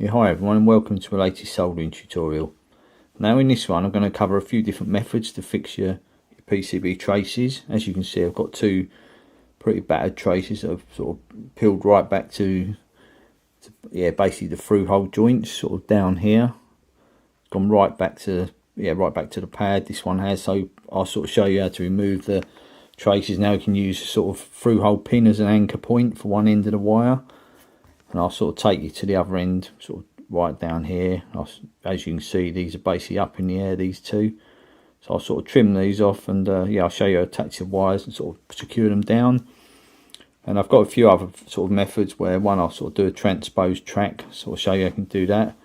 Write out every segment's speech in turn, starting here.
Hi everyone, and welcome to a latest soldering tutorial. Now in this one I'm going to cover a few different methods to fix your PCB traces. As you can see, I've got two pretty battered traces that have sort of peeled right back to basically the through hole joints sort of down here. Gone right back to the pad. This one has, so I'll sort of show you how to remove the traces. Now you can use a sort of through hole pin as an anchor point for one end of the wire. And I'll sort of take you to the other end, sort of right down here. As you can see, these are basically up in the air, these two. So I'll sort of trim these off, and I'll show you how to attach the wires and sort of secure them down. And I've got a few other sort of methods where I'll sort of do a transposed track, sort of show you how I can do that.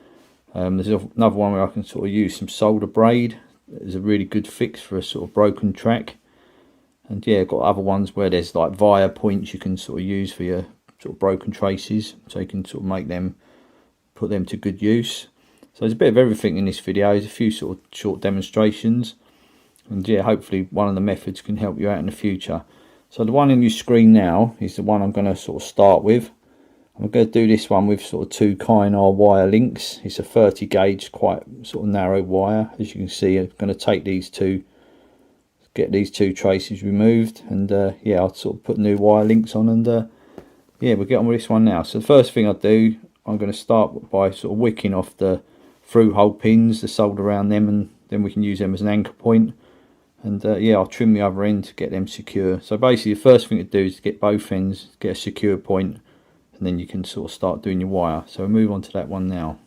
There's another one where I can sort of use some solder braid. It's a really good fix for a sort of broken track. And yeah, I've got other ones where there's like via points you can sort of use for your sort of broken traces, so you can sort of put them to good use. So there's a bit of everything in this video. There's a few sort of short demonstrations, and yeah, hopefully one of the methods can help you out in the future. So the one on your screen now is the one I'm going to sort of start with. I'm going to do this one with sort of two Kynar wire links. It's a 30 gauge, quite sort of narrow wire. As you can see, I'm going to take these two, get these two traces removed, and I'll sort of put new wire links on, and we'll get on with this one now. So the first thing I do, I'm going to start by sort of wicking off the through hole pins, the solder around them, and then we can use them as an anchor point. And I'll trim the other end to get them secure. So basically the first thing to do is to get both ends, get a secure point, and then you can sort of start doing your wire. So we'll move on to that one now.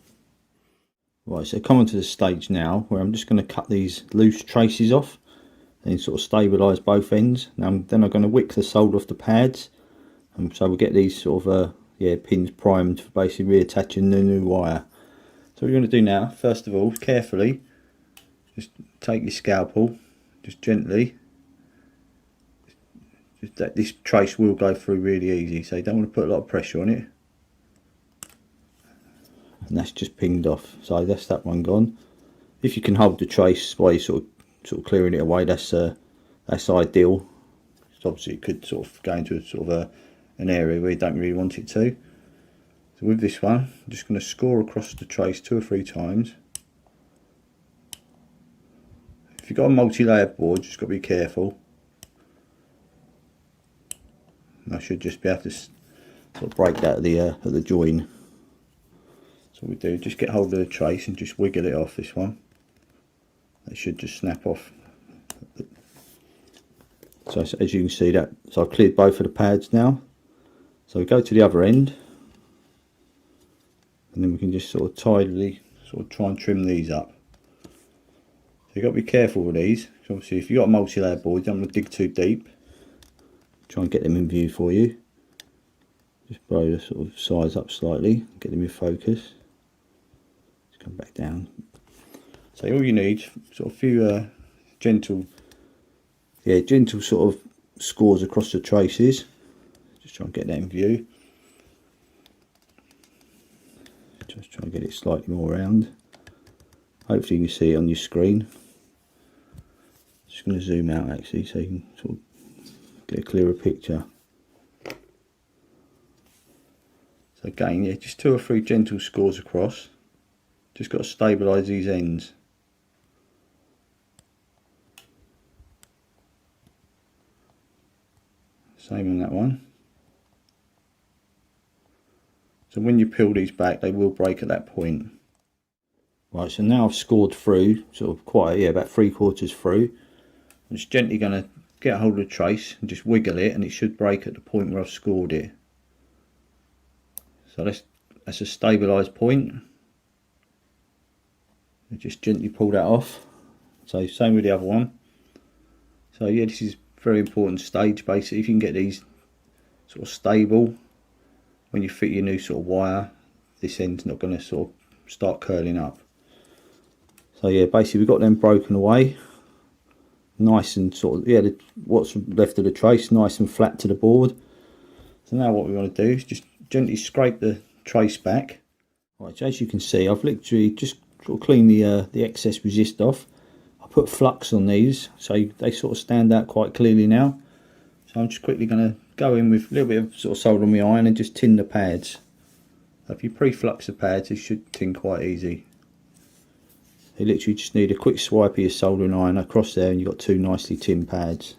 Right, so come on to the stage now where I'm just going to cut these loose traces off and sort of stabilise both ends. Now then I'm going to wick the solder off the pads. So we'll get these sort of pins primed for basically reattaching the new wire. So what you're going to do now, first of all, carefully, just take your scalpel, just gently. This trace will go through really easy, so you don't want to put a lot of pressure on it. And that's just pinged off, so that's that one gone. If you can hold the trace while you're sort of clearing it away, that's ideal. So obviously it could sort of go into a sort of an area where you don't really want it to. So with this one, I'm just going to score across the trace 2 or 3 times. If you've got a multi-layered board, you've just got to be careful. And I should just be able to sort of break that at the join. So what we do, just get hold of the trace and just wiggle it off this one. It should just snap off. So as you can see that, so I've cleared both of the pads now. So we go to the other end, and then we can just sort of tidily sort of try and trim these up. So you've got to be careful with these. So obviously if you've got a multi-layer board, you don't want to dig too deep. Try and get them in view for you. Just blow the sort of size up slightly, get them in focus. Just come back down. So all you need, sort of a few gentle sort of scores across the traces. Just try and get that in view. Just try and get it slightly more round. Hopefully you can see it on your screen. Just going to zoom out actually so you can sort of get a clearer picture. So again, yeah, just 2 or 3 gentle scores across. Just got to stabilise these ends. Same on that one. So when you peel these back, they will break at that point. Right, so now I've scored through, sort of quite, about 3/4 through. I'm just gently going to get hold of the trace and just wiggle it, and it should break at the point where I've scored it. So that's a stabilised point. And just gently pull that off. So same with the other one. So yeah, this is a very important stage basically. If you can get these sort of stable. When you fit your new sort of wire, this end's not going to sort of start curling up. So yeah, basically we've got them broken away, nice and sort of, yeah, what's left of the trace nice and flat to the board. So now what we want to do is just gently scrape the trace back. Right, so as you can see, I've literally just sort of cleaned the excess resist off. I put flux on these so they sort of stand out quite clearly now. So I'm just quickly going to go in with a little bit of sort of solder on my iron and just tin the pads. So if you pre-flux the pads, it should tin quite easy. You literally just need a quick swipe of your soldering iron across there and you've got two nicely tinned pads.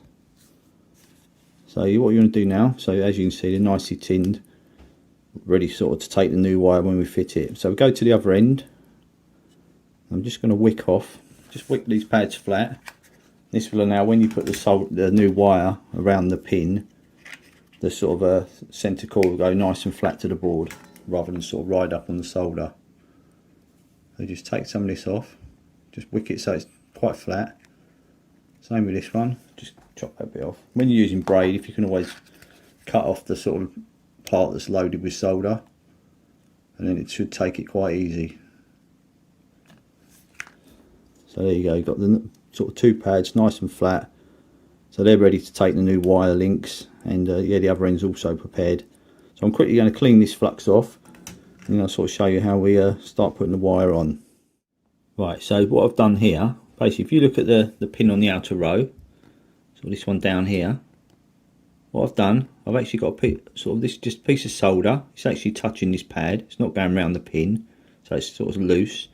So what you're going to do now, so as you can see, they're nicely tinned, ready sort of to take the new wire when we fit it. So we go to the other end. I'm just going to wick off, just wick these pads flat. This will allow, when you put the new wire around the pin, the sort of centre core will go nice and flat to the board rather than sort of ride up on the solder. So just take some of this off, just wick it so it's quite flat. Same with this one, just chop that bit off. When you're using braid, if you can always cut off the sort of part that's loaded with solder, and then it should take it quite easy. So there you go, you've got the sort of two pads nice and flat, so they're ready to take the new wire links, and yeah, the other end's also prepared. So I'm quickly going to clean this flux off and then I'll sort of show you how we start putting the wire on. Right, so what I've done here, basically if you look at the pin on the outer row, so this one down here, what I've done, I've actually got a sort of this just piece of solder. It's actually touching this pad, it's not going around the pin, so it's sort of loose.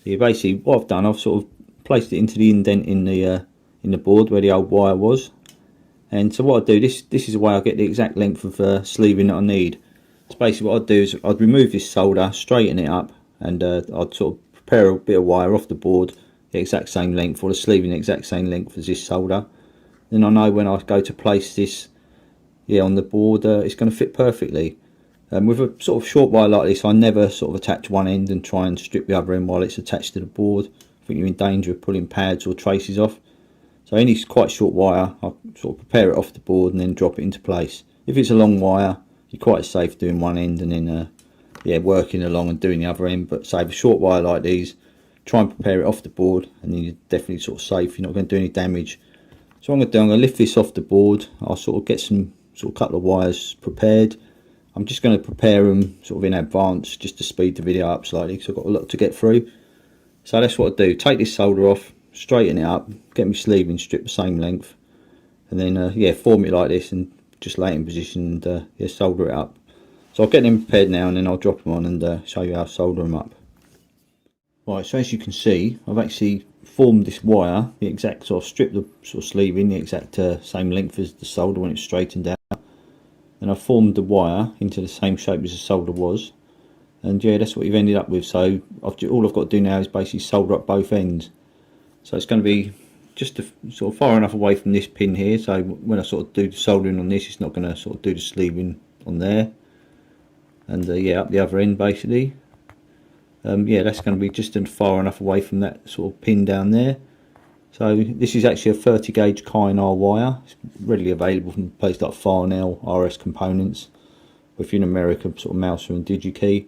So you basically, what I've done, I've sort of placed it into the indent in the board where the old wire was. And so what I do, this is the way I get the exact length of sleeving that I need. So basically what I'd do is I'd remove this solder, straighten it up, and I'd sort of prepare a bit of wire off the board the exact same length, or the sleeving the exact same length as this solder. Then I know when I go to place this on the board, it's going to fit perfectly. With a sort of short wire like this, I never sort of attach one end and try and strip the other end while it's attached to the board. I think you're in danger of pulling pads or traces off. So any quite short wire, I'll sort of prepare it off the board and then drop it into place. If it's a long wire, you're quite safe doing one end and then working along and doing the other end. But say a short wire like these, try and prepare it off the board, and then you're definitely sort of safe. You're not going to do any damage. So what I'm going to do, I'm going to lift this off the board. I'll sort of get some sort of couple of wires prepared. I'm just going to prepare them sort of in advance just to speed the video up slightly because I've got a lot to get through. So that's what I do. Take this solder off, straighten it up, get my sleeving strip the same length, and then form it like this and just lay it in position and solder it up. So I'll get them prepared now and then I'll drop them on and show you how to solder them up. Right, so as you can see, I've actually formed this wire, the exact sort of strip the sort of sleeving, the exact same length as the solder when it's straightened out. And I've formed the wire into the same shape as the solder was. And yeah, that's what you've ended up with. So all I've got to do now is basically solder up both ends. So it's going to be just sort of far enough away from this pin here, so when I sort of do the soldering on this, it's not going to sort of do the sleeving on there. And up the other end basically. That's going to be just far enough away from that sort of pin down there. So this is actually a 30 gauge Kynar wire. It's readily available from a place like Farnell, RS Components. Or if you're in America, sort of Mouser and DigiKey. You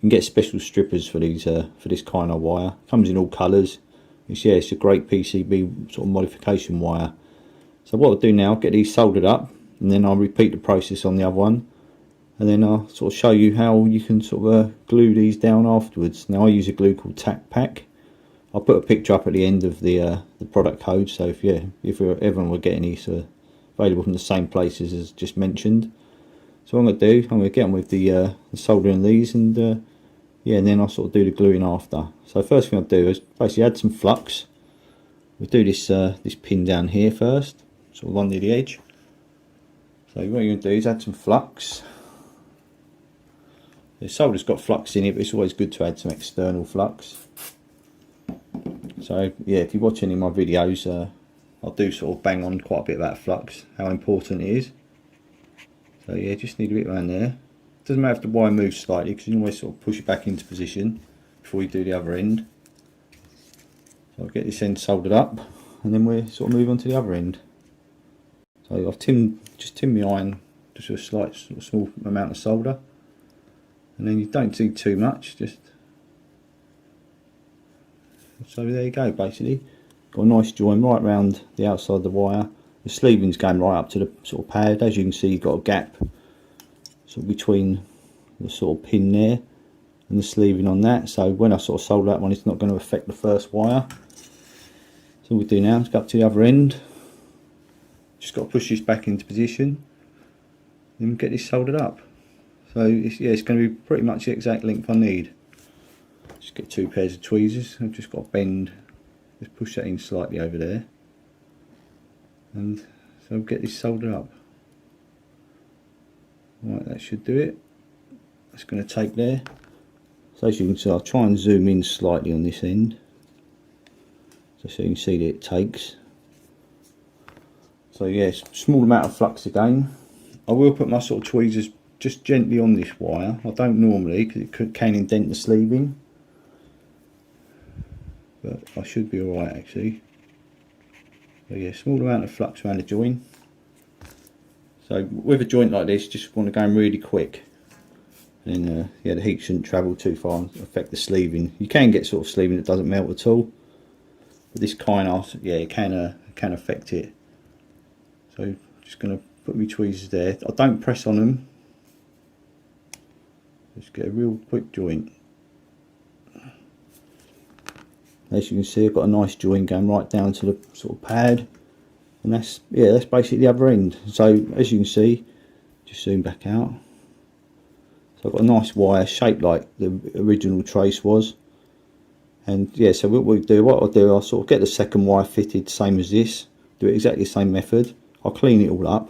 can get special strippers for these for this Kynar wire. It comes in all colours. It's a great PCB sort of modification wire. So what I'll do now, get these soldered up, and then I'll repeat the process on the other one, and then I'll sort of show you how you can sort of glue these down afterwards. Now I use a glue called Tac Pack. I'll put a picture up at the end of the product code, so if everyone will get any available from the same places as just mentioned. So what I'm going to do, I'm going to get on with the soldering these, and and then I'll sort of do the gluing after. So first thing I'll do is basically add some flux. We'll do this this pin down here first, sort of on the edge. So what you're going to do is add some flux. The solder's got flux in it, but it's always good to add some external flux. So yeah, if you watch any of my videos, I'll do sort of bang on quite a bit about flux, how important it is. So yeah, just need a bit around there. Doesn't matter if the wire moves slightly, because you can always sort of push it back into position before you do the other end. So I'll get this end soldered up, and then we'll sort of move on to the other end. So I've just tinned my iron just a slight sort of small amount of solder, and then you don't do too much, just so there you go. Basically got a nice join right round the outside of the wire. The sleeving's going right up to the sort of pad. As you can see, you've got a gap sort of between the sort of pin there and the sleeving on that, so when I sort of solder that one, it's not going to affect the first wire. So what we do now is go up to the other end, just got to push this back into position and get this soldered up. So it's going to be pretty much the exact length I need. Just get 2 pairs of tweezers. I've just got to bend, just push that in slightly over there, and so I'll get this soldered up. Right, that should do it. That's going to take there. So as you can see, I'll try and zoom in slightly on this end, just so you can see that it takes. So yes, small amount of flux again. I will put my sort of tweezers just gently on this wire. I don't normally, because it can indent the sleeving, but I should be alright actually. So yeah, small amount of flux around the joint. So with a joint like this, just want to go in really quick, and yeah, the heat shouldn't travel too far and affect the sleeving. You can get sort of sleeving that doesn't melt at all, but this kind of, yeah, it can affect it. So just going to put my tweezers there. I don't press on them, just get a real quick joint. As you can see, I've got a nice joint going right down to the sort of pad, and that's basically the other end. So as you can see, just zoom back out. So I've got a nice wire shaped like the original trace was, and yeah, so what I'll do, I'll sort of get the second wire fitted same as this, do it exactly the same method. I'll clean it all up,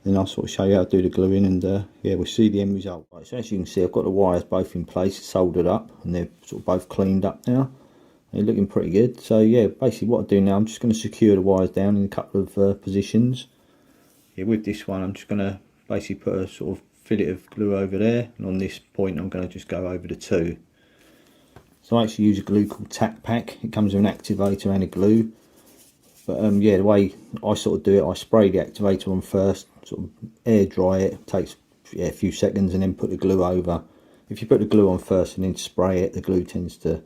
then I'll sort of show you how to do the gluing, and yeah, we'll see the end result. Right, so as you can see, I've got the wires both in place, soldered up, and they're sort of both cleaned up now. They're looking pretty good. So yeah, basically what I do now, I'm just going to secure the wires down in a couple of positions. Yeah, with this one, I'm just going to basically put a sort of fillet of glue over there, and on this point I'm going to just go over the 2. So I actually use a glue called Tack Pack. It comes with an activator and a glue, but yeah, the way I sort of do it, I spray the activator on first, sort of air dry it, takes a few seconds, and then put the glue over. If you put the glue on first and then spray it, the glue tends to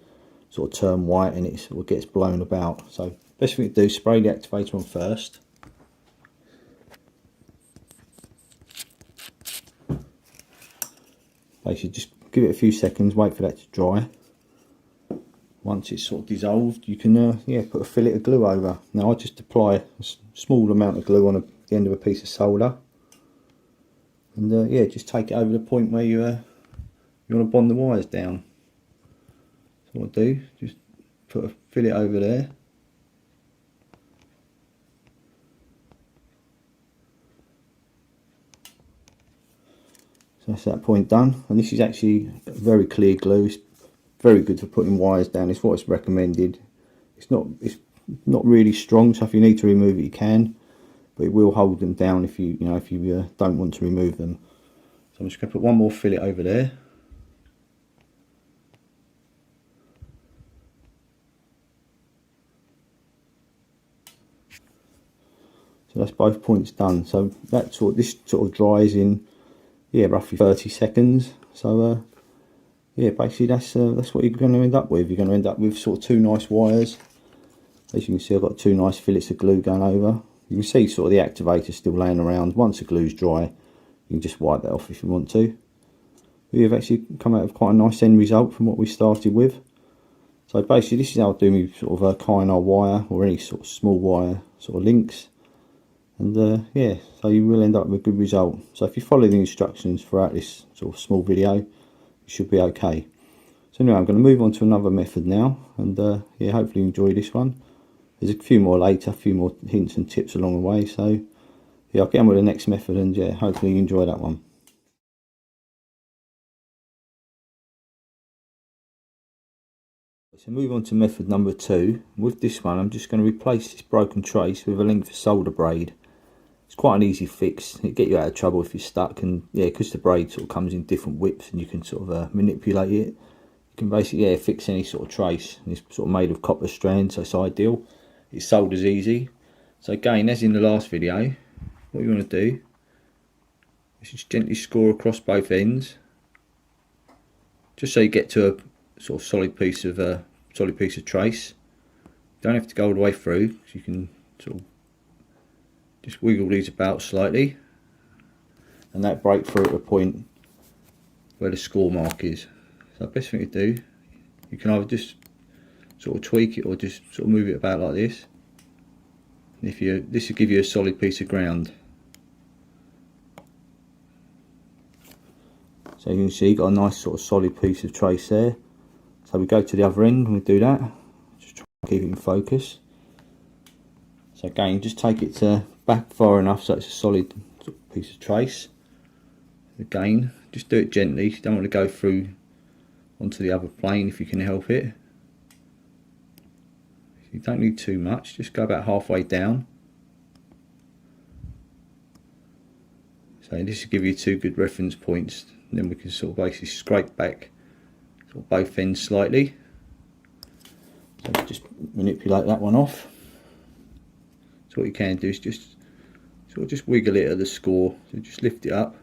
sort of turn white and it sort of gets blown about. So best thing to do, spray the activator on first. Basically just give it a few seconds, wait for that to dry. Once it's sort of dissolved, you can yeah, put a fillet of glue over. Now I just apply a small amount of glue on the end of a piece of solder, and yeah, just take it over the point where you want to bond the wires down. So what I do, just put a fillet over there. So that's that point done, and this is actually very clear glue. It's very good for putting wires down. It's what it's recommended. It's not really strong, so if you need to remove it you can, but it will hold them down if you don't want to remove them. So I'm just going to put one more fillet over there. So that's both points done. So this sort of dries in, yeah, roughly 30 seconds. So yeah, basically that's what you're going to end up with. You're going to end up with sort of 2 nice wires. As you can see, I've got 2 nice fillets of glue going over. You can see sort of the activator still laying around. Once the glue's dry, you can just wipe that off if you want to. We've actually come out with quite a nice end result from what we started with. So basically this is how I do my sort of a Kainar wire, or any sort of small wire sort of links. And yeah, so you will end up with a good result. So if you follow the instructions throughout this sort of small video, you should be okay. So anyway, I'm going to move on to another method now, and yeah, hopefully you enjoy this one. There's a few more later, a few more hints and tips along the way. So yeah, I'll get on with the next method, and yeah, hopefully you enjoy that one. So move on to method number 2. With this one, I'm just going to replace this broken trace with a length of solder braid. It's quite an easy fix. It'll get you out of trouble if you're stuck, and yeah, because the braid sort of comes in different widths and you can sort of manipulate it, you can basically fix any sort of trace. And it's sort of made of copper strands, so it's ideal. It solders easy. So again, as in the last video, what you want to do, just gently score across both ends, just so you get to a sort of solid piece of trace. You don't have to go all the way through, because you can sort of just wiggle these about slightly, and that break through at the point where the score mark is. So the best thing to do, you can either just sort of tweak it or just sort of move it about like this. And this will give you a solid piece of ground. So you can see you've got a nice sort of solid piece of trace there. So we go to the other end and we do that. Just try to keep it in focus. So again, just take it back far enough so it's a solid sort of piece of trace. Again, just do it gently. You don't want to go through onto the other plane if you can help it. You don't need too much, just go about halfway down. So this will give you two good reference points, and then we can sort of basically scrape back sort of both ends slightly. So just manipulate that one off. So what you can do is just sort of wiggle it at the score, so just lift it up,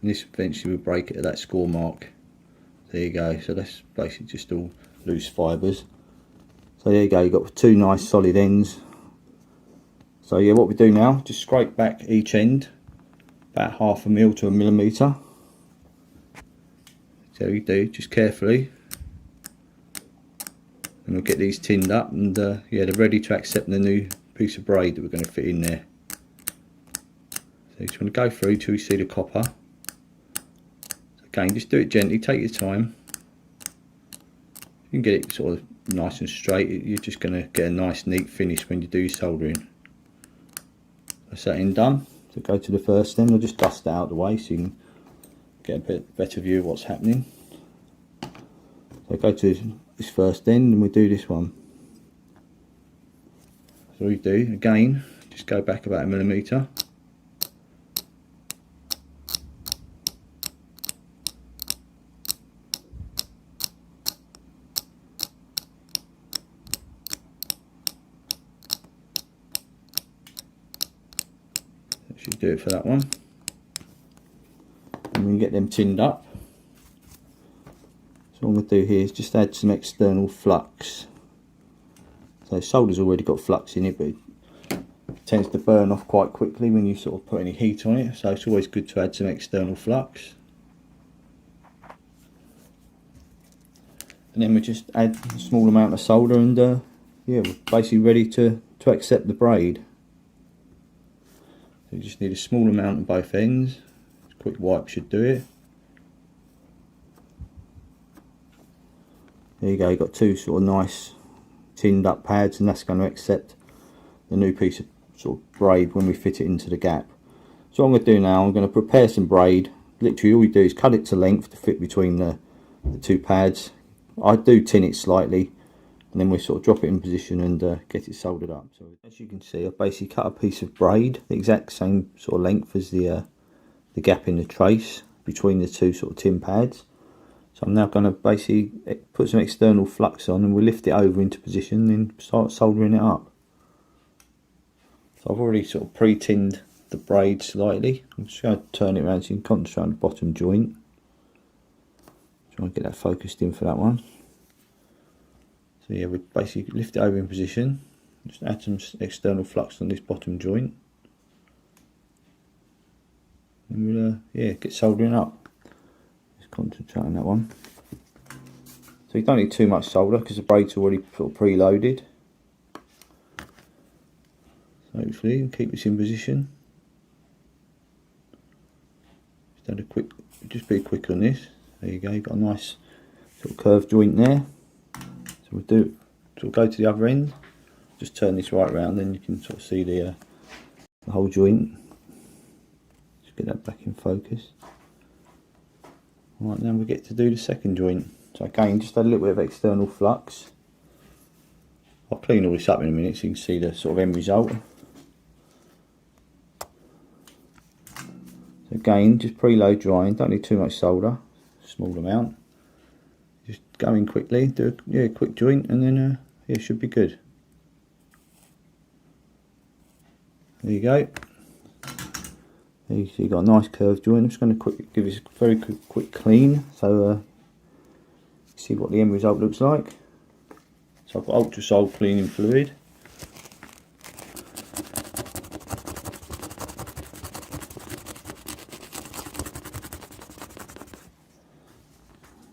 and this eventually will break it at that score mark. There you go, so that's basically just all loose fibres. So there you go, you've got two nice solid ends. So yeah, what we do now, just scrape back each end about 1/2 mm to 1 millimetre. So you do, just carefully, and we'll get these tinned up, and yeah, they're ready to accept the new piece of braid that we're going to fit in there. So you just want to go through till you see the copper. So again, just do it gently, take your time. You can get it sort of nice and straight. You're just going to get a nice neat finish when you do your soldering. That's that end done. So go to the first end. I'll just dust that out of the way so you can get a bit better view of what's happening. So go to this first end and we do this one. So we do again, just go back about 1 millimetre. Should do it for that one, and we can get them tinned up. So what I'm going to do here is just add some external flux. So solder's already got flux in it, but it tends to burn off quite quickly when you sort of put any heat on it, so it's always good to add some external flux. And then we just add a small amount of solder, and yeah, we're basically ready to accept the braid. So you just need a small amount on both ends. A quick wipe should do it. There you go, you've got two sort of nice tinned up pads, and that's going to accept the new piece of sort of braid when we fit it into the gap. So what I'm going to do now, I'm going to prepare some braid. Literally all we do is cut it to length to fit between the two pads. I do tin it slightly, and then we sort of drop it in position and get it soldered up. So as you can see, I've basically cut a piece of braid the exact same sort of length as the gap in the trace between the two sort of tin pads. So I'm now going to basically put some external flux on, and we'll lift it over into position and then start soldering it up. So I've already sort of pre-tinned the braid slightly. I'm just going to turn it around so you can concentrate on the bottom joint. Try and get that focused in for that one. So yeah, we basically lift it over in position, just add some external flux on this bottom joint, and we'll yeah, get soldering up. Just concentrate on that one. So you don't need too much solder because the braid's already sort of preloaded. So hopefully you can keep this in position. Just be quick on this. There you go, you've got a nice sort of curved joint there. So we'll do, sort of go to the other end, just turn this right around, then you can sort of see the whole joint. Just get that back in focus. Right, now we get to do the second joint. So again, just add a little bit of external flux. I'll clean all this up in a minute so you can see the sort of end result. So again, just preload drying, don't need too much solder, small amount. Just go in quickly, do a quick joint, and then yeah, it should be good. There you go. You see you've got a nice curved joint. I'm just going to give this a very quick clean, so see what the end result looks like. So I've got ultra sold cleaning fluid.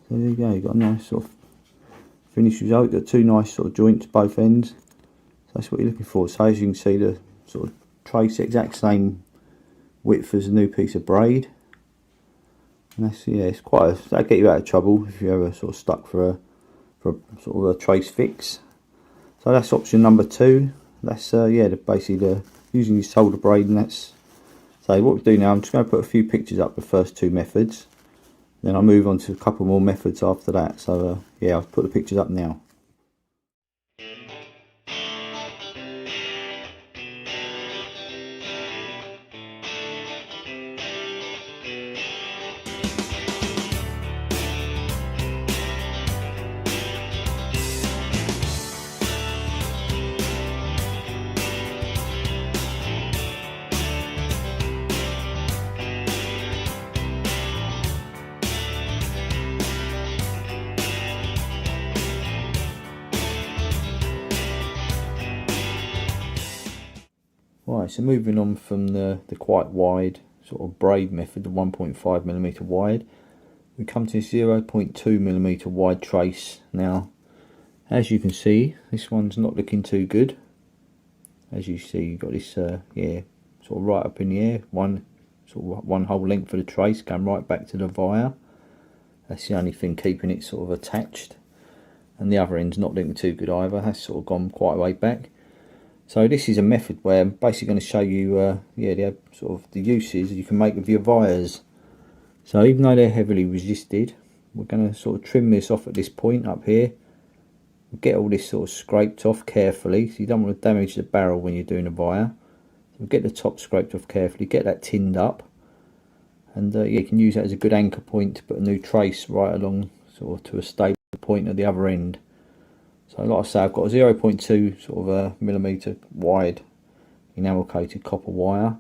So there you go, you've got a nice sort of finished result. You've got two nice sort of joints both ends. So that's what you're looking for. So as you can see, the sort of trace exact same width as a new piece of braid. And that's, yeah, it's quite that'll get you out of trouble if you're ever sort of stuck for a sort of a trace fix. So that's option number 2. That's yeah, basically using your solder braid, and that's so what we do now. I'm just going to put a few pictures up the first 2 methods, then I'll move on to a couple more methods after that. So yeah, I'll put the pictures up now. Right, so moving on from the quite wide sort of braid method, the 1.5mm wide, we come to 0.2mm wide trace. Now, as you can see, this one's not looking too good. As you see, you've got this yeah, sort of right up in the air, one whole length of the trace going right back to the wire. That's the only thing keeping it sort of attached, and the other end's not looking too good either. That's sort of gone quite a way back. So this is a method where I'm basically going to show you yeah, the sort of the uses you can make with your wires. So even though they're heavily resisted, we're going to sort of trim this off at this point up here. Get all this sort of scraped off carefully, so you don't want to damage the barrel when you're doing a wire. So get the top scraped off carefully, get that tinned up, and yeah, you can use that as a good anchor point to put a new trace right along sort of to a stable point at the other end. So like I say, I've got a 0.2 sort of millimetre wide enamel coated copper wire,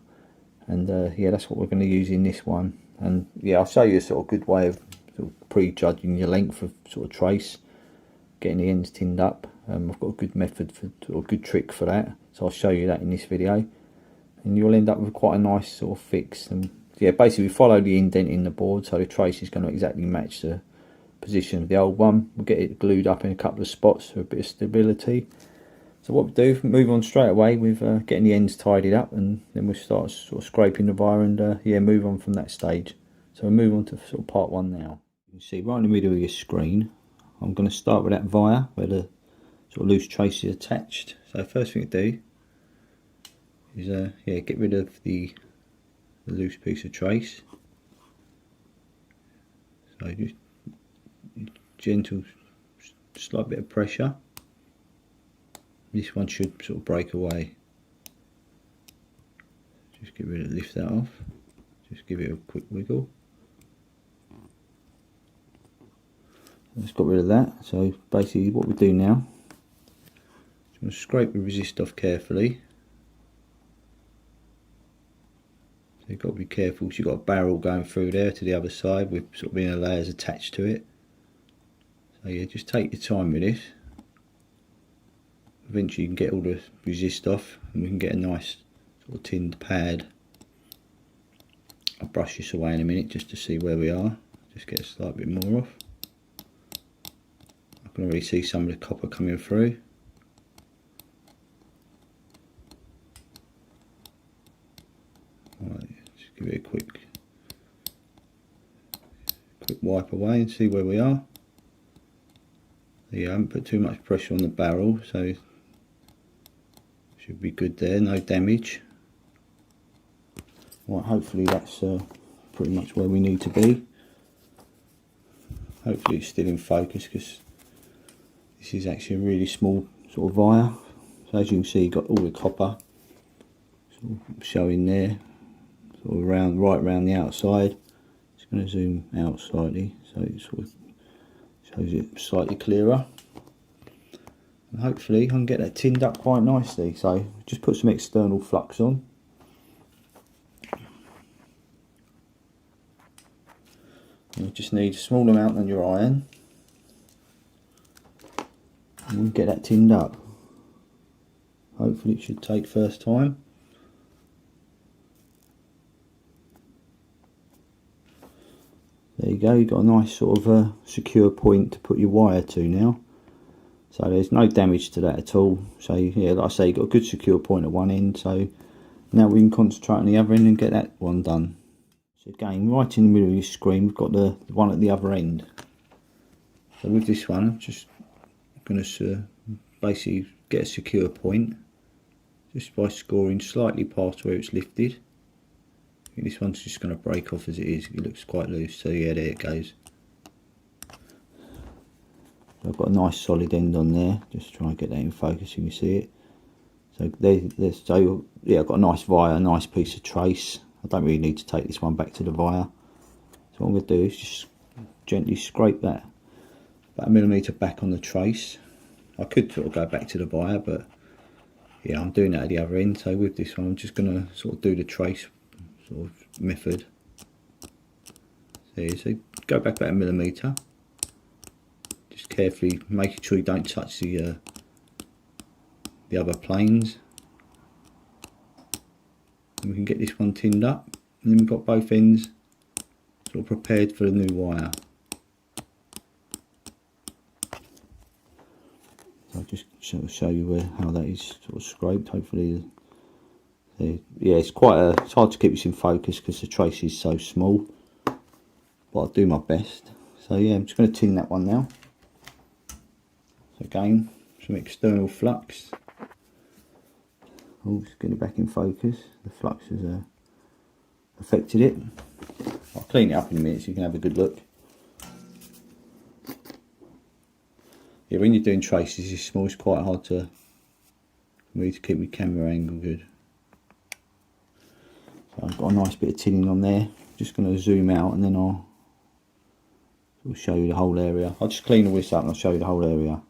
and yeah, that's what we're going to use in this one. And yeah, I'll show you a sort of good way of sort of prejudging your length of sort of trace, getting the ends tinned up. I've got a good method for, or a good trick for that, so I'll show you that in this video, and you'll end up with quite a nice sort of fix. And yeah, basically we follow the indent in the board, so the trace is going to exactly match the position of the old one. We'll get it glued up in a couple of spots for a bit of stability. So what we do, move on straight away with getting the ends tidied up, and then we'll start sort of scraping the wire, and yeah, move on from that stage. So we'll move on to sort of part 1 now. You can see right in the middle of your screen, I'm going to start with that wire where the sort of loose trace is attached. So first thing to do is yeah, get rid of the loose piece of trace. So just gentle, slight bit of pressure. This one should sort of break away. Just get rid of, lift that off. Just give it a quick wiggle. Just got rid of that. So basically, what we do now, just going to scrape the resist off carefully. So you've got to be careful because you've got a barrel going through there to the other side with sort of inner layers attached to it. So yeah, just take your time with this. Eventually you can get all the resist off, and we can get a nice sort of tinned pad. I'll brush this away in a minute just to see where we are. Just get a slight bit more off. I can already see some of the copper coming through. Right, just give it a quick wipe away and see where we are. Yeah, I haven't put too much pressure on the barrel, so should be good there, no damage. Right, hopefully that's pretty much where we need to be. Hopefully it's still in focus, because this is actually a really small sort of wire. So as you can see, you've got all the copper sort of showing there, sort of around, right around the outside. Just going to zoom out slightly so it sort of shows it slightly clearer, and hopefully I can get that tinned up quite nicely. So just put some external flux on. You just need a small amount on your iron and we'll get that tinned up. Hopefully it should take first time. There you go, you've got a nice sort of secure point to put your wire to now. So there's no damage to that at all. So yeah, like I say, you've got a good secure point at one end. So now we can concentrate on the other end and get that one done. So again, right in the middle of your screen, we've got the one at the other end. So with this one, I'm just going to basically get a secure point just by scoring slightly past where it's lifted. I think this one's just going to break off as it is. It looks quite loose. So yeah, there it goes. So I've got a nice solid end on there. Just try and get that in focus so you can see it. So yeah, I've got a nice via, a nice piece of trace. I don't really need to take this one back to the via. So what I'm going to do is just gently scrape that about 1 millimetre back on the trace. I could sort of go back to the via, but yeah, I'm doing that at the other end. So with this one, I'm just going to sort of do the trace sort of method. So go back about 1 millimetre. Just carefully making sure you don't touch the other planes. And we can get this one tinned up, and then we've got both ends sort of prepared for the new wire. So I'll just sort of show you how that is sort of scraped. Hopefully, yeah, it's hard to keep this in focus because the trace is so small, but I'll do my best. So yeah, I'm just going to tin that one now. So again, some external flux. Oh, just get it back in focus. The flux has affected it. I'll clean it up in a minute so you can have a good look. Yeah, when you're doing traces this small, it's quite hard for me to keep my camera angle good. So I've got a nice bit of tinning on there. Just going to zoom out and then I'll show you the whole area. I'll just clean all this up and I'll show you the whole area.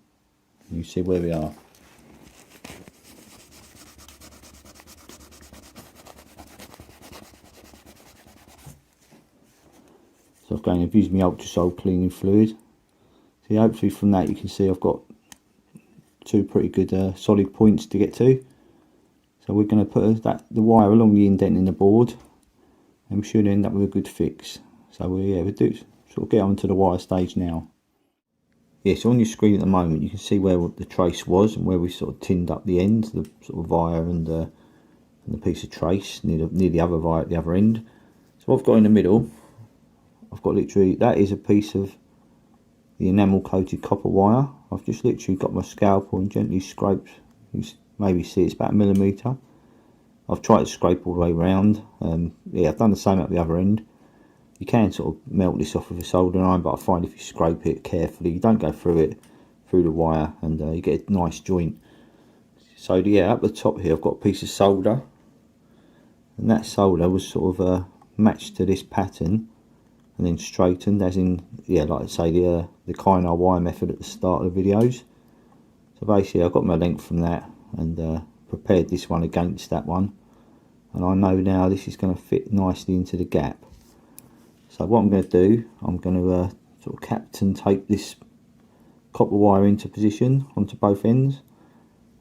You can see where we are. So I've used my ultrasol cleaning fluid. So hopefully from that you can see I've got two pretty good solid points to get to. So we're going to put the wire along the indent in the board, and we should end up with a good fix. So we'll do sort of get on to the wire stage now. Yeah, so on your screen at the moment you can see where the trace was and where we sort of tinned up the ends, the sort of via and the piece of trace near the other via at the other end. So what I've got in the middle, I've got literally, that is a piece of the enamel coated copper wire. I've just literally got my scalpel and gently scraped, you can maybe see it's about 1 millimetre. I've tried to scrape all the way around. Yeah, I've done the same at the other end. You can sort of melt this off with a soldering iron, but I find if you scrape it carefully, you don't go through the wire, and you get a nice joint. So yeah, up the top here I've got a piece of solder, and that solder was sort of matched to this pattern and then straightened, as in, yeah, like I say, the Kynar wire method at the start of the videos. So basically I got my length from that and prepared this one against that one, and I know now this is going to fit nicely into the gap. So what I'm going to do, I'm going to sort of captain tape this copper wire into position onto both ends,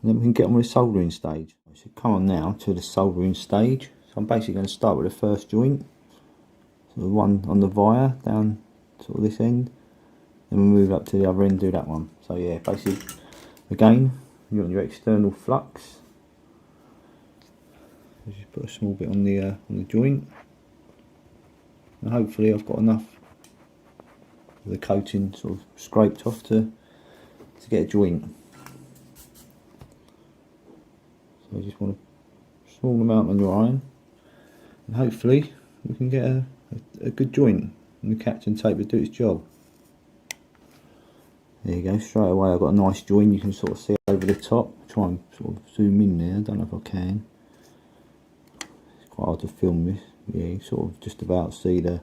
and then we can get on with the soldering stage. So come on now to the soldering stage. So I'm basically going to start with the first joint, so the one on the via down sort of this end, then we'll move up to the other end, do that one. So yeah, basically again, you want your external flux. Just put a small bit on the joint, and hopefully I've got enough of the coating sort of scraped off to get a joint. So you just want a small amount on your iron, and hopefully we can get a good joint, and the captain tape will do its job. There you go, straight away I've got a nice joint. You can sort of see over the top. Try and sort of zoom in there, I don't know if I can. It's quite hard to film this. Yeah, you sort of just about see the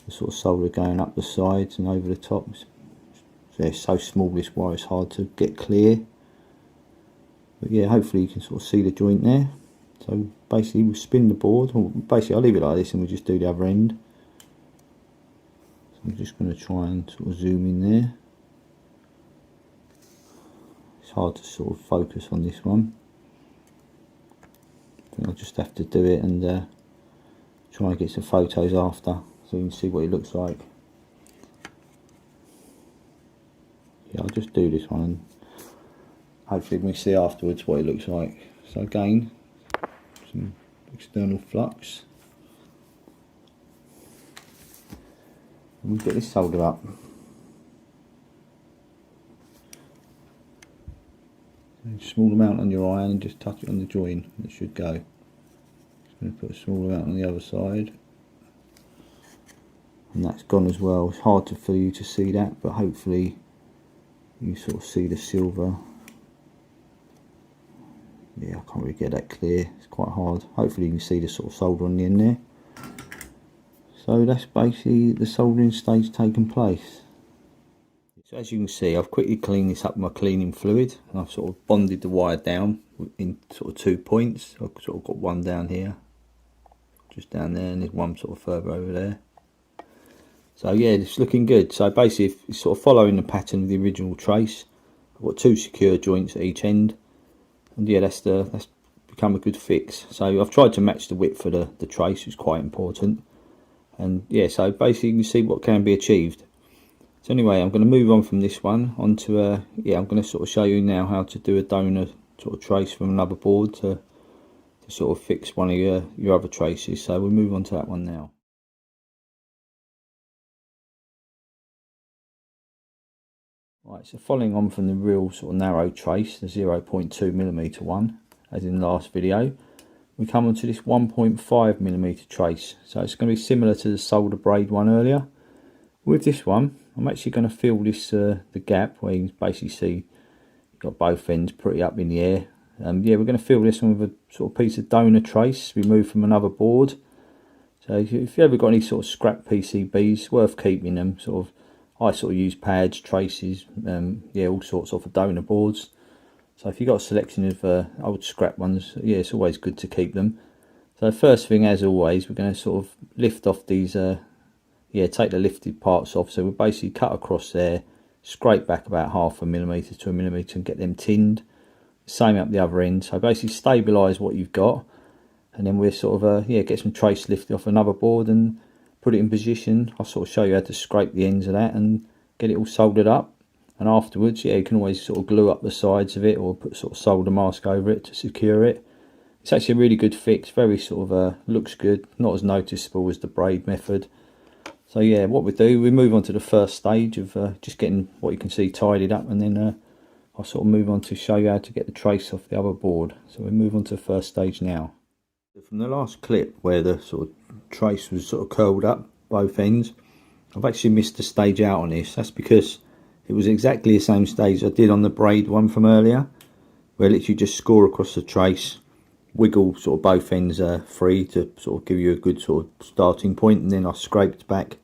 sort of solder going up the sides and over the top. It's so small this wire, it's hard to get clear. But yeah, hopefully you can sort of see the joint there. So basically we'll spin the board, or basically I'll leave it like this and we'll just do the other end. I'm just going to try and sort of zoom in there. It's hard to sort of focus on this one. I think I'll just have to do it and try and get some photos after so you can see what it looks like. Yeah, I'll just do this one and hopefully we can see afterwards what it looks like. So again, some external flux. And we've got this soldered up. Small amount on your iron and just touch it on the join, it should go. Just going to put a small amount on the other side. And that's gone as well. It's hard for you to see that, but hopefully you sort of see the silver. Yeah, I can't really get that clear, it's quite hard. Hopefully you can see the sort of solder on the end there. So that's basically the soldering stage taking place. So as you can see, I've quickly cleaned this up with my cleaning fluid, and I've sort of bonded the wire down in sort of 2 points. I've sort of got one down here, just down there, and there's one sort of further over there. So yeah, it's looking good. So basically it's sort of following the pattern of the original trace. I've got 2 secure joints at each end, and yeah, that's become a good fix. So I've tried to match the width for the trace, which is quite important. And yeah, so basically you can see what can be achieved. So anyway, I'm going to move on from this one onto yeah, I'm going to sort of show you now how to do a donor sort of trace from another board to sort of fix one of your other traces. So we'll move on to that one now. Right, so following on from the real sort of narrow trace, the 0.2mm one, as in the last video, we come onto this 1.5mm trace. So it's going to be similar to the solder braid one earlier. With this one, I'm actually going to fill this the gap where you can basically see you've got both ends pretty up in the air. Yeah, we're going to fill this one with a sort of piece of donor trace removed from another board. So if you've ever got any sort of scrap PCBs, worth keeping them. Sort of, I sort of use pads, traces, yeah, all sorts of donor boards. So if you've got a selection of old scrap ones, yeah, it's always good to keep them. So first thing, as always, we're going to sort of lift off these, yeah, take the lifted parts off. So we'll basically cut across there, scrape back about 0.5mm to 1mm and get them tinned. Same up the other end. So basically stabilise what you've got, and then we'll sort of, yeah, get some trace lifted off another board and put it in position. I'll sort of show you how to scrape the ends of that and get it all soldered up. And afterwards, yeah, you can always sort of glue up the sides of it or put sort of solder mask over it to secure it. It's actually a really good fix, very sort of looks good, not as noticeable as the braid method. So yeah, what we do, we move on to the first stage of just getting what you can see tidied up, and then I'll sort of move on to show you how to get the trace off the other board. So we move on to the first stage now. From the last clip where the sort of trace was sort of curled up both ends, I've actually missed a stage out on this. That's because it was exactly the same stage I did on the braid one from earlier, where I literally just score across the trace, wiggle sort of both ends free to sort of give you a good sort of starting point, and then I scraped back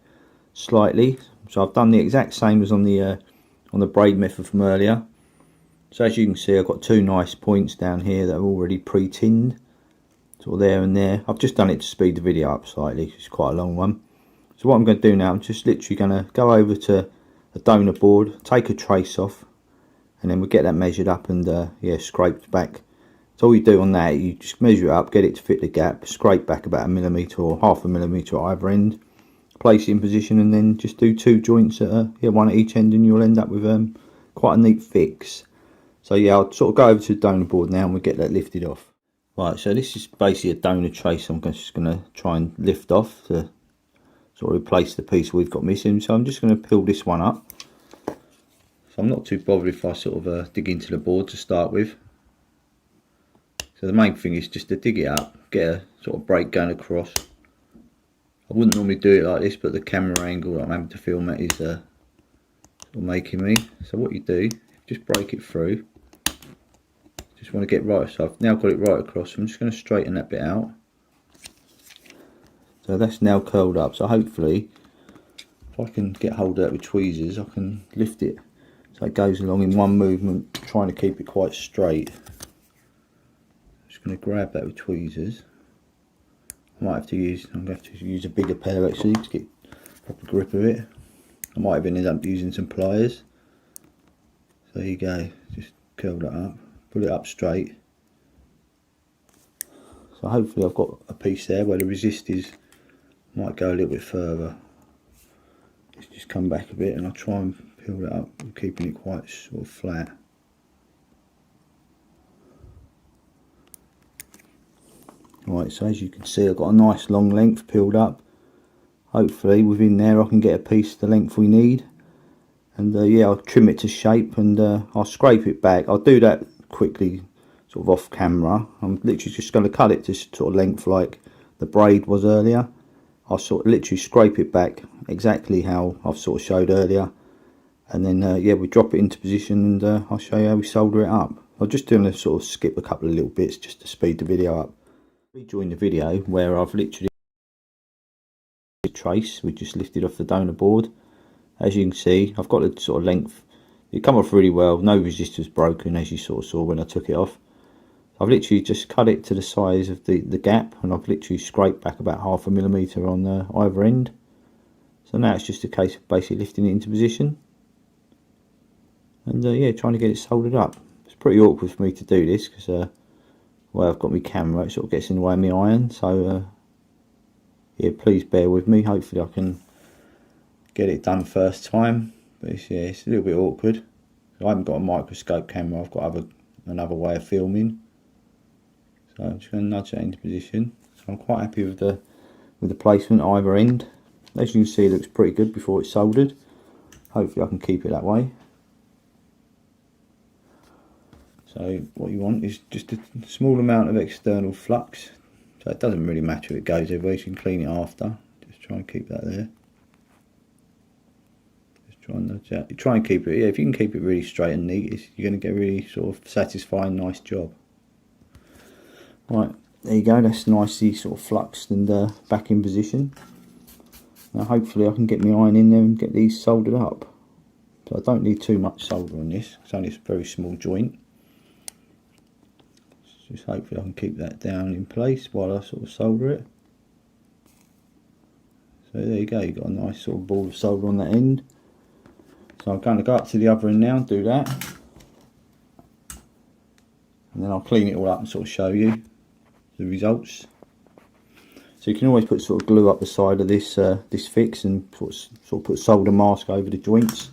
slightly. So I've done the exact same as on the braid method from earlier. So as you can see, I've got 2 nice points down here that are already pre-tinned, sort of there and there. I've just done it to speed the video up slightly, it's quite a long one. So what I'm going to do now, I'm just literally going to go over to a donor board, take a trace off, and then we'll get that measured up and yeah, scraped back. So all you do on that, you just measure it up, get it to fit the gap, scrape back about 1mm or 0.5mm at either end, place it in position, and then just do 2 joints at yeah, one at each end, and you'll end up with quite a neat fix. So yeah, I'll sort of go over to the donor board now and we'll get that lifted off. Right, so this is basically a donor trace I'm just going to try and lift off to sort of replace the piece we've got missing. So I'm just going to peel this one up. So I'm not too bothered if I sort of dig into the board to start with. So the main thing is just to dig it up, get a sort of break going across. I wouldn't normally do it like this, but the camera angle that I'm having to film at is sort of making me. So what you do, just break it through. Just want to get right, so I've now got it right across. So I'm just going to straighten that bit out. So that's now curled up. So hopefully, if I can get hold of that with tweezers, I can lift it so it goes along in one movement, trying to keep it quite straight. Just going to grab that with tweezers. I might have to use, I'm going to have to use a bigger pair actually to get proper grip of it. I might even end up using some pliers. So there you go, just curl that up, put it up straight. So hopefully I've got a piece there where the resistors might go a little bit further. Let's just come back a bit and I'll try and peel it up, keeping it quite sort of flat. Right, so as you can see I've got a nice long length peeled up. Hopefully within there I can get a piece the length we need. And yeah, I'll trim it to shape and I'll scrape it back. I'll do that quickly, sort of off camera. I'm literally just going to cut it to sort of length like the braid was earlier. I'll sort of literally scrape it back exactly how I've sort of showed earlier. And then yeah, we drop it into position and I'll show you how we solder it up. I'm just doing a sort of skip a couple of little bits just to speed the video up. Rejoin the video where I've literally trace we just lifted off the donor board. As you can see, I've got the sort of length. It come off really well, no resistors broken as you sort of saw when I took it off. I've literally just cut it to the size of the gap, and I've literally scraped back about 0.5 millimetre on either end. So now it's just a case of basically lifting it into position and yeah, trying to get it soldered up. It's pretty awkward for me to do this because well, I've got my camera, it sort of gets in the way of my iron, so yeah, please bear with me. Hopefully I can get it done first time, but yeah, it's a little bit awkward. I haven't got a microscope camera, I've got another way of filming. So I'm just going to nudge that into position. So I'm quite happy with the placement at either end. As you can see, it looks pretty good before it's soldered. Hopefully I can keep it that way. So what you want is just a small amount of external flux. So it doesn't really matter if it goes everywhere, you can clean it after. Just try and keep that there. Just try and nudge out. You try and keep it, yeah, if you can keep it really straight and neat, you're going to get a really sort of satisfying, nice job. Right, there you go, that's nicely sort of fluxed and back in position. Now hopefully I can get my iron in there and get these soldered up. So I don't need too much solder on this, it's only a very small joint. Just hopefully I can keep that down in place while I sort of solder it. So there you go, you've got a nice sort of ball of solder on that end. So I'm going to go up to the other end now and do that. And then I'll clean it all up and sort of show you the results. So you can always put sort of glue up the side of this this fix and sort of put solder mask over the joints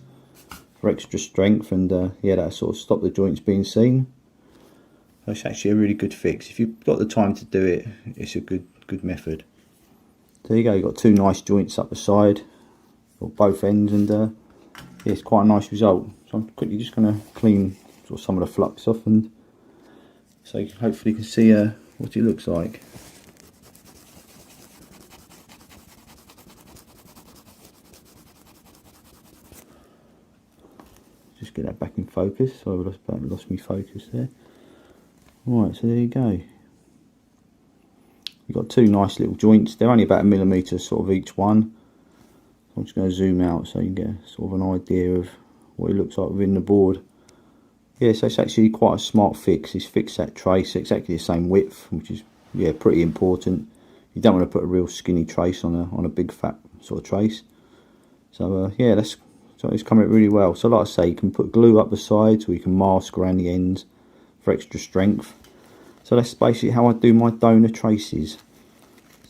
for extra strength, and yeah, that'll sort of stop the joints being seen. So it's actually a really good fix. If you've got the time to do it, it's a good method. There you go, you've got two nice joints up the side, or both ends, and yeah, it's quite a nice result. So I'm quickly just going to clean sort of some of the flux off, and so you hopefully can see what it looks like. Just get that back in focus. So I lost my focus there. Right, so there you go. You've got two nice little joints. They're only about 1 millimetre sort of each one. So I'm just going to zoom out so you can get sort of an idea of what it looks like within the board. Yeah, so it's actually quite a smart fix. It's fixed that trace exactly the same width, which is yeah pretty important. You don't want to put a real skinny trace on a big fat sort of trace. So yeah, so it's come out really well. So like I say, you can put glue up the sides, or you can mask around the ends for extra strength. So that's basically how I do my donor traces.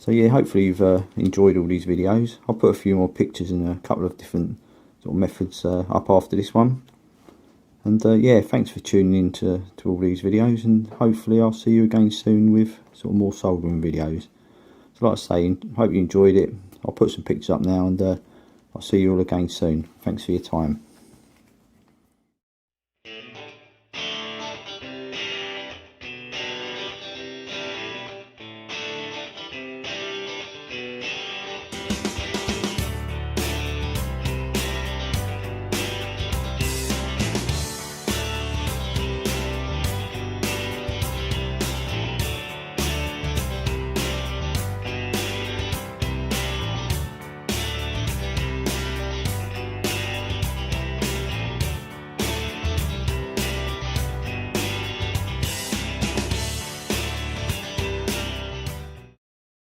So yeah, hopefully you've enjoyed all these videos. I'll put a few more pictures and a couple of different sort of methods up after this one. And yeah, thanks for tuning in to all these videos, and hopefully I'll see you again soon with sort of more soldering videos. So like I say, hope you enjoyed it. I'll put some pictures up now, and I'll see you all again soon. Thanks for your time.